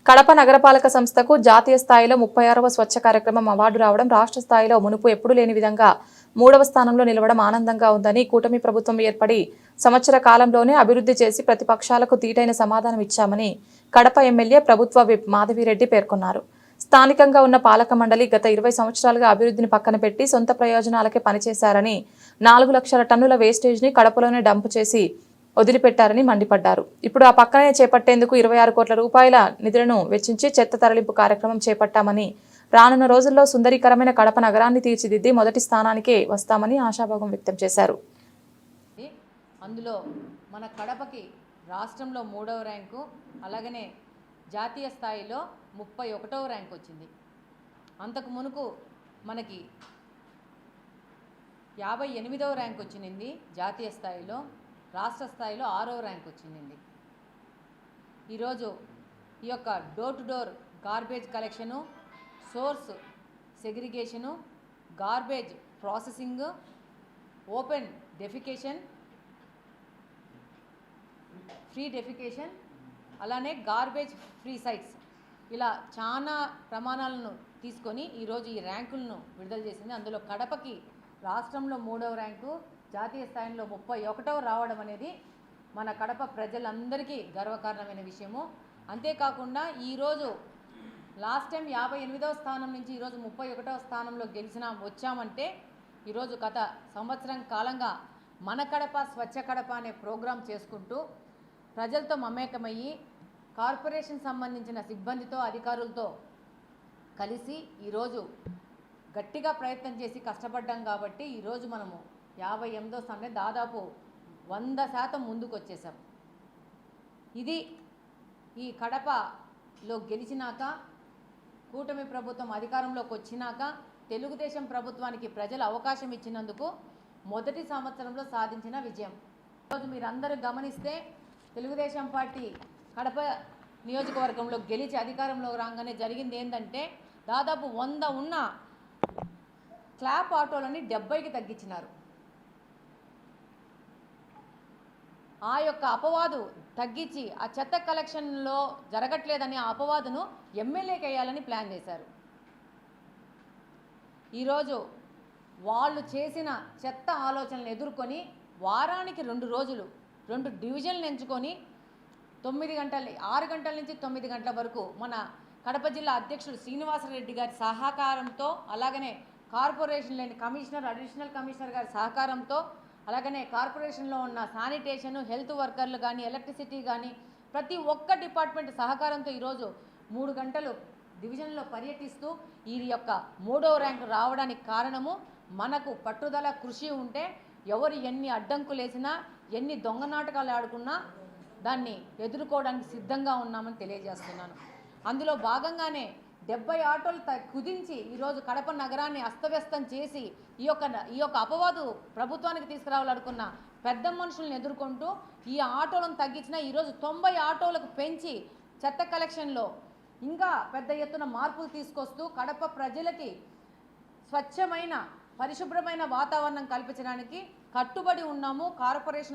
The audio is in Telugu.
కడప నగరపాలక సంస్థకు జాతీయ స్థాయిలో 36వ స్వచ్ఛ కార్యక్రమం అవార్డు రావడం, రాష్ట్ర స్థాయిలో మునుపు ఎప్పుడూ లేని విధంగా 3వ స్థానంలో నిలవడం ఆనందంగా ఉందని, కూటమి ప్రభుత్వం ఏర్పడి సంవత్సర కాలంలోనే అభివృద్ధి చేసి ప్రతిపక్షాలకు తీటైన సమాధానం ఇచ్చామని కడప ఎమ్మెల్యే ప్రభుత్వ విప్ మాధవిరెడ్డి పేర్కొన్నారు. స్థానికంగా ఉన్న పాలక మండలి గత 20 సంవత్సరాలుగా అభివృద్ధిని పక్కన పెట్టి సొంత ప్రయోజనాలకే పనిచేశారని, 4 లక్షల టన్నుల వేస్టేజ్ ని కడపలోనే డంప్ చేసి వదిలిపెట్టారని మండిపడ్డారు. ఇప్పుడు ఆ పక్కనే చేపట్టేందుకు 26 కోట్ల రూపాయల నిధులను వెచ్చించి చెత్త తరలింపు కార్యక్రమం చేపట్టామని, రానున్న రోజుల్లో సుందరీకరమైన కడప నగరాన్ని తీర్చిదిద్ది మొదటి స్థానానికే వస్తామని ఆశాభావం వ్యక్తం చేశారు. అందులో మన కడపకి రాష్ట్రంలో 3వ ర్యాంకు, అలాగనే జాతీయ స్థాయిలో 31వ ర్యాంక్ వచ్చింది. అంతకు మునుపు మనకి 58వ ర్యాంక్ వచ్చింది జాతీయ స్థాయిలో, రాష్ట్ర స్థాయిలో 6వ ర్యాంక్ వచ్చింది. ఈరోజు ఈ యొక్క door to door garbage collection, source segregation, garbage processing, open defecation, free defecation, అలానే గార్బేజ్ ఫ్రీ సైట్స్, ఇలా చాలా ప్రమాణాలను తీసుకొని ఈరోజు ఈ ర్యాంకులను విడుదల చేసింది. అందులో కడపకి రాష్ట్రంలో 3వ ర్యాంకు, జాతీయ స్థాయిలో 31వ రావడం అనేది మన కడప ప్రజలందరికీ గర్వకారణమైన విషయము. అంతేకాకుండా ఈరోజు లాస్ట్ టైం 58వ స్థానం నుంచి ఈరోజు 31వ స్థానంలో వచ్చామంటే ఈరోజు గత సంవత్సరం కాలంగా మన కడప స్వచ్ఛ కడప అనే ప్రోగ్రాం చేసుకుంటూ ప్రజలతో మమేకమయ్యి కార్పొరేషన్ సంబంధించిన సిబ్బందితో, అధికారులతో కలిసి ఈరోజు గట్టిగా ప్రయత్నం చేసి కష్టపడ్డాం కాబట్టి ఈరోజు మనము 58వ స్థానంలో దాదాపు 100% ముందుకు వచ్చేసాం. ఇది ఈ కడపలో గెలిచినాక, కూటమి ప్రభుత్వం అధికారంలోకి వచ్చినాక, తెలుగుదేశం ప్రభుత్వానికి ప్రజలు అవకాశం ఇచ్చినందుకు మొదటి సంవత్సరంలో సాధించిన విజయం. ఈరోజు మీరందరూ గమనిస్తే తెలుగుదేశం పార్టీ కడప నియోజకవర్గంలో గెలిచి అధికారంలో రాగానే జరిగింది ఏంటంటే, దాదాపు 100 ఉన్న క్లాప్ ఆటోలని 70కి తగ్గించినారు. ఆ యొక్క అపవాదు తగ్గించి ఆ చెత్త కలెక్షన్లో జరగట్లేదని ఆ అపవాదును ఎమ్మెల్యేకి వేయాలని ప్లాన్ చేశారు. ఈరోజు వాళ్ళు చేసిన చెత్త ఆలోచనలు ఎదుర్కొని వారానికి 2 రోజులు 2 డివిజన్లు ఎంచుకొని 6 గంటల నుంచి 9 గంటల వరకు మన కడప జిల్లా అధ్యక్షుడు శ్రీనివాసరెడ్డి గారి సహకారంతో, అలాగనే కార్పొరేషన్లోని కమిషనర్, అడిషనల్ కమిషనర్ గారి సహకారంతో, అలాగనే కార్పొరేషన్లో ఉన్న శానిటేషన్, హెల్త్ వర్కర్లు కానీ, ఎలక్ట్రిసిటీ కానీ ప్రతి ఒక్క డిపార్ట్మెంట్ సహకారంతో ఈరోజు 3 గంటలు డివిజన్లో పర్యటిస్తూ ఈ యొక్క 3వ ర్యాంకు రావడానికి కారణము మనకు పట్టుదల, కృషి ఉంటే ఎవరు ఎన్ని అడ్డంకులు వేసినా, ఎన్ని దొంగ నాటకాలు ఆడుకున్నా దాన్ని ఎదుర్కోవడానికి సిద్ధంగా ఉన్నామని తెలియజేస్తున్నాను. అందులో భాగంగానే 70 ఆటోలు కుదించి ఈరోజు కడప నగరాన్ని అస్తవ్యస్తం చేసి ఈ యొక్క అపవాదు ప్రభుత్వానికి తీసుకురావాలనుకున్న పెద్ద మనుషులను ఎదుర్కొంటూ ఈ ఆటోలను తగ్గించిన ఈరోజు 90 ఆటోలకు పెంచి చెత్త కలెక్షన్లో ఇంకా పెద్ద ఎత్తున మార్పులు తీసుకొస్తూ కడప ప్రజలకి స్వచ్ఛమైన, పరిశుభ్రమైన వాతావరణం కల్పించడానికి కట్టుబడి ఉన్నాము. కార్పొరేషన్